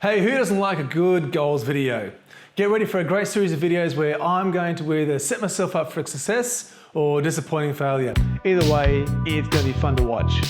Hey, who doesn't like a good goals video? Get ready for a great series of videos where I'm going to either set myself up for success or disappointing failure. Either way, it's going to be fun to watch.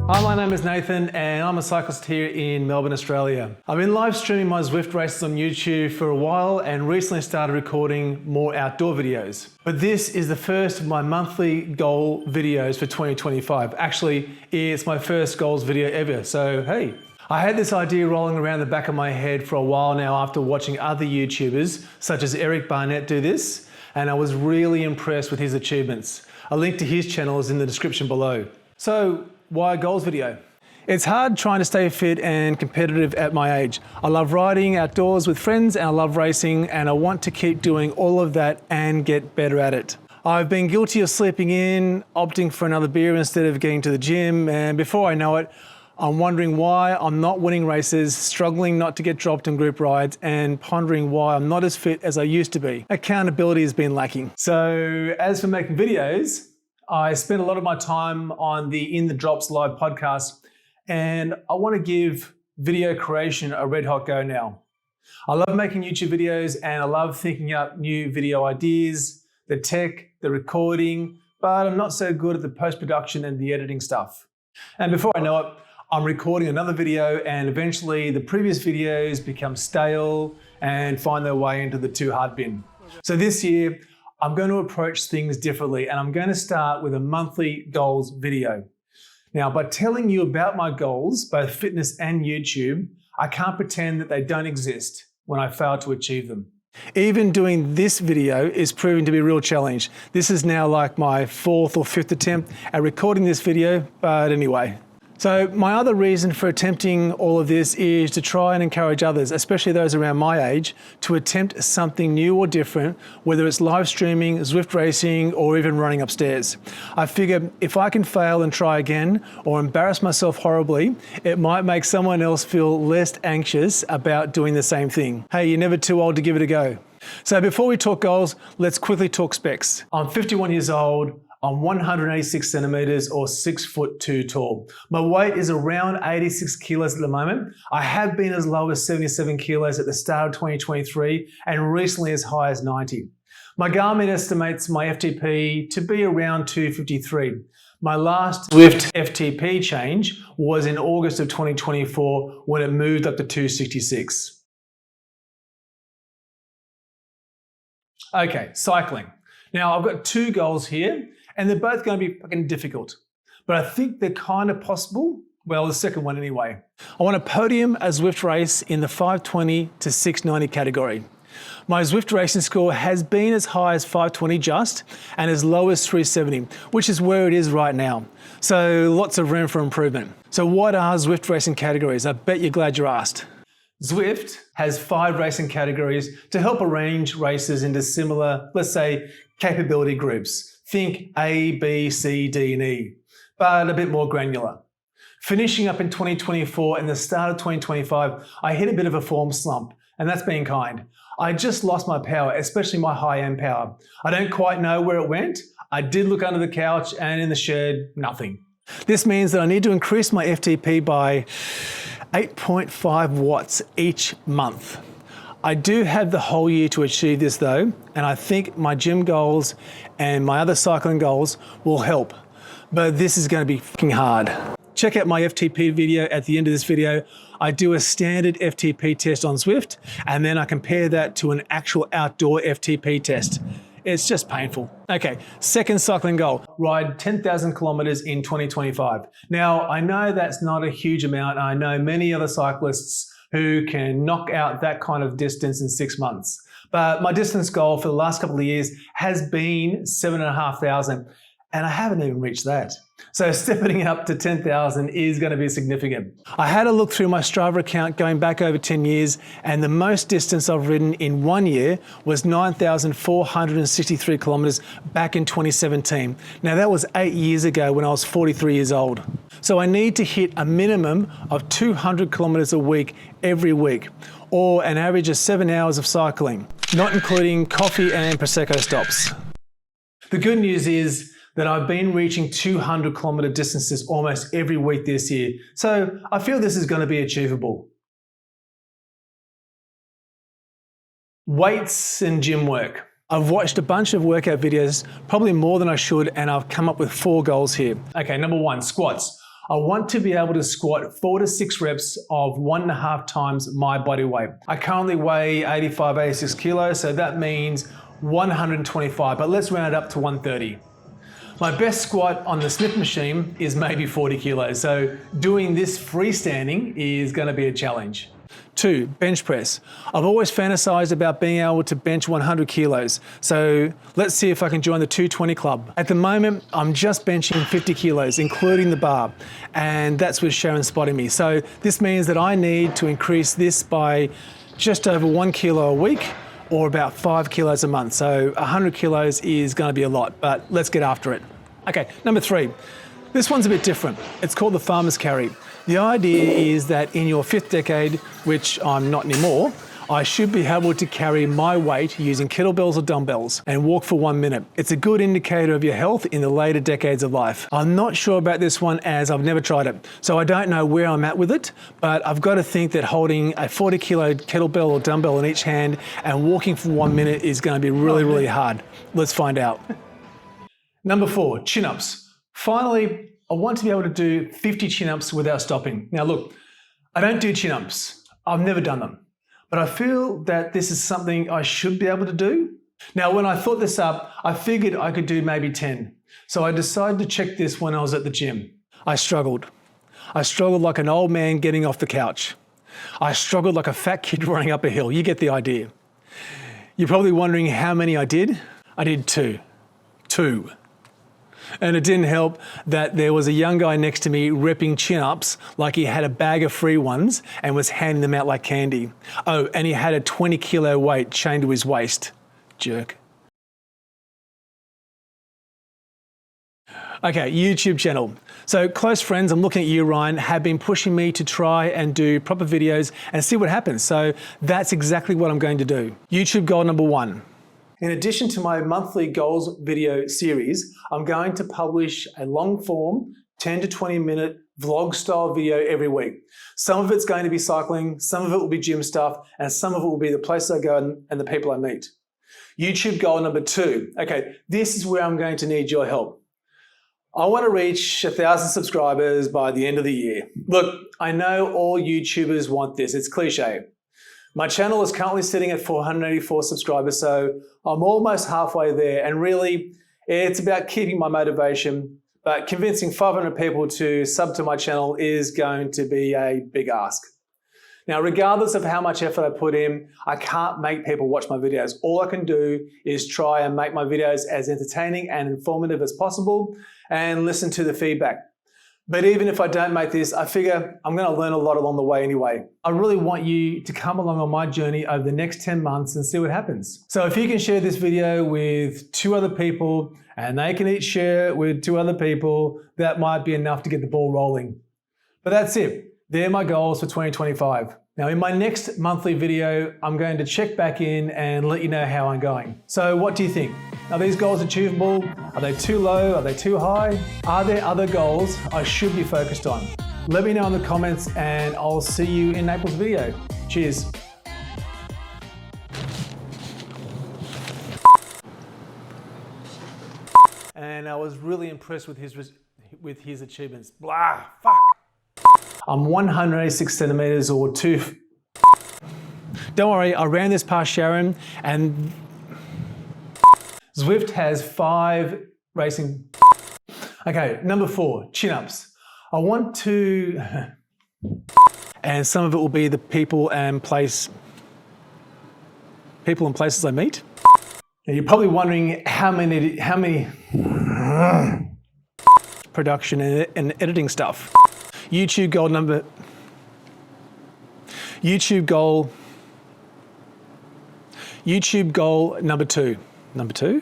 Hi, my name is Nathan and I'm a cyclist here in Melbourne, Australia. I've been live streaming my Zwift races on YouTube for a while and recently started recording more outdoor videos. But this is the first of my monthly goal videos for 2025. Actually, it's my first goals video ever, so hey. I had this idea rolling around the back of my head for a while now after watching other YouTubers such as Eric Barnett do this, and I was really impressed with his achievements. A link to his channel is in the description below. So, why a goals video? It's hard trying to stay fit and competitive at my age. I love riding outdoors with friends and I love racing and I want to keep doing all of that and get better at it. I've been guilty of sleeping in, opting for another beer instead of getting to the gym, and before I know it, I'm wondering why I'm not winning races, struggling not to get dropped in group rides, and pondering why I'm not as fit as I used to be. Accountability has been lacking. So as for making videos, I spent a lot of my time on the In the Drops live podcast, and I want to give video creation a red hot go now. I love making YouTube videos and I love thinking up new video ideas, the tech, the recording, but I'm not so good at the post-production and the editing stuff. And before I know it, I'm recording another video and eventually the previous videos become stale and find their way into the too hard bin. So this year, I'm going to approach things differently and I'm going to start with a monthly goals video. Now, by telling you about my goals, both fitness and YouTube, I can't pretend that they don't exist when I fail to achieve them. Even doing this video is proving to be a real challenge. This is now like my 4th or 5th attempt at recording this video, but anyway. So my other reason for attempting all of this is to try and encourage others, especially those around my age, to attempt something new or different, whether it's live streaming, Zwift racing, or even running upstairs. I figure if I can fail and try again, or embarrass myself horribly, it might make someone else feel less anxious about doing the same thing. Hey, you're never too old to give it a go. So before we talk goals, let's quickly talk specs. I'm 51 years old. I'm 186 centimeters or 6'2" tall. My weight is around 86 kilos at the moment. I have been as low as 77 kilos at the start of 2023 and recently as high as 90. My Garmin estimates my FTP to be around 253. My last Zwift FTP change was in August of 2024 when it moved up to 266. Okay, cycling. Now I've got two goals here, and they're both going to be fucking difficult. But I think they're kind of possible. Well, the second one anyway. I want to podium a Zwift race in the 520 to 690 category. My Zwift racing score has been as high as 520 just, and as low as 370, which is where it is right now. So lots of room for improvement. So what are Zwift racing categories? I bet you're glad you asked. Zwift has 5 racing categories to help arrange races into similar, let's say, capability groups. Think A, B, C, D, and E, but a bit more granular. Finishing up in 2024 and the start of 2025, I hit a bit of a form slump, and that's being kind. I just lost my power, especially my high-end power. I don't quite know where it went. I did look under the couch and in the shed, nothing. This means that I need to increase my FTP by 8.5 watts each month. I do have the whole year to achieve this though, and I think my gym goals and my other cycling goals will help. But this is going to be fucking hard. Check out my FTP video at the end of this video. I do a standard FTP test on Zwift, and then I compare that to an actual outdoor FTP test. It's just painful. Okay, second cycling goal, ride 10,000 kilometers in 2025. Now, I know that's not a huge amount. I know many other cyclists who can knock out that kind of distance in 6 months. But my distance goal for the last couple of years has been 7,500, and I haven't even reached that. So stepping up to 10,000 is going to be significant. I had a look through my Strava account going back over 10 years, and the most distance I've ridden in 1 year was 9,463 kilometers back in 2017. Now that was 8 years ago when I was 43 years old. So I need to hit a minimum of 200 kilometers a week every week, or an average of 7 hours of cycling. not including coffee and Prosecco stops. The good news is that I've been reaching 200-kilometer distances almost every week this year, so I feel this is going to be achievable. Weights and gym work. I've watched a bunch of workout videos, probably more than I should, and I've come up with 4 goals here. Okay, number 1, squats. I want to be able to squat 4 to 6 reps of 1.5 times my body weight. I currently weigh 85, 86 kilos, so that means 125, but let's round it up to 130. My best squat on the Smith machine is maybe 40 kilos, so doing this freestanding is going to be a challenge. 2, bench press. I've always fantasized about being able to bench 100 kilos, so let's see if I can join the 220 club. At the moment, I'm just benching 50 kilos, including the bar, and that's with Sharon spotting me. So this means that I need to increase this by just over 1 kilo a week, or about 5 kilos a month. So 100 kilos is going to be a lot, but let's get after it. Okay, number 3. This one's a bit different. It's called the farmer's carry. The idea is that in your 5th decade, which I'm not anymore, I should be able to carry my weight using kettlebells or dumbbells and walk for 1 minute. It's a good indicator of your health in the later decades of life. I'm not sure about this one as I've never tried it, so I don't know where I'm at with it, but I've got to think that holding a 40 kilo kettlebell or dumbbell in each hand and walking for 1 minute is going to be really, really hard. Let's find out. Number 4, chin-ups. Finally, I want to be able to do 50 chin-ups without stopping. Now look, I don't do chin-ups. I've never done them, but I feel that this is something I should be able to do. Now, when I thought this up, I figured I could do maybe 10. So I decided to check this when I was at the gym. I struggled. I struggled like an old man getting off the couch. I struggled like a fat kid running up a hill. You get the idea. You're probably wondering how many I did. I did 2. 2. And it didn't help that there was a young guy next to me repping chin-ups like he had a bag of free ones and was handing them out like candy. Oh, and he had a 20 kilo weight chained to his waist. Jerk. Okay, YouTube channel. So close friends, I'm looking at you, Ryan, have been pushing me to try and do proper videos and see what happens. So that's exactly what I'm going to do. YouTube goal number 1. In addition to my monthly goals video series, I'm going to publish a long form, 10 to 20 minute vlog style video every week. Some of it's going to be cycling, some of it will be gym stuff, and some of it will be the places I go and the people I meet. YouTube goal number 2. Okay, this is where I'm going to need your help. I want to reach 1,000 subscribers by the end of the year. Look, I know all YouTubers want this, it's cliche. My channel is currently sitting at 484 subscribers, so I'm almost halfway there, and really, it's about keeping my motivation, but convincing 500 people to sub to my channel is going to be a big ask. Now, regardless of how much effort I put in, I can't make people watch my videos. All I can do is try and make my videos as entertaining and informative as possible and listen to the feedback. But even if I don't make this, I figure I'm going to learn a lot along the way anyway. I really want you to come along on my journey over the next 10 months and see what happens. So if you can share this video with 2 other people and they can each share it with 2 other people, that might be enough to get the ball rolling. But that's it. They're my goals for 2025. Now in my next monthly video, I'm going to check back in and let you know how I'm going. So what do you think? Are these goals achievable? Are they too low? Are they too high? Are there other goals I should be focused on? Let me know in the comments and I'll see you in April's video. Cheers. And I was really impressed with his achievements. Blah, fuck. I'm 186 centimeters or 2. Don't worry, I ran this past Sharon and Zwift has 5 racing. Okay, number 4, chin-ups. I want to, and some of it will be the people and places I meet. Now you're probably wondering how many production and editing stuff. YouTube goal number 2. Number 2?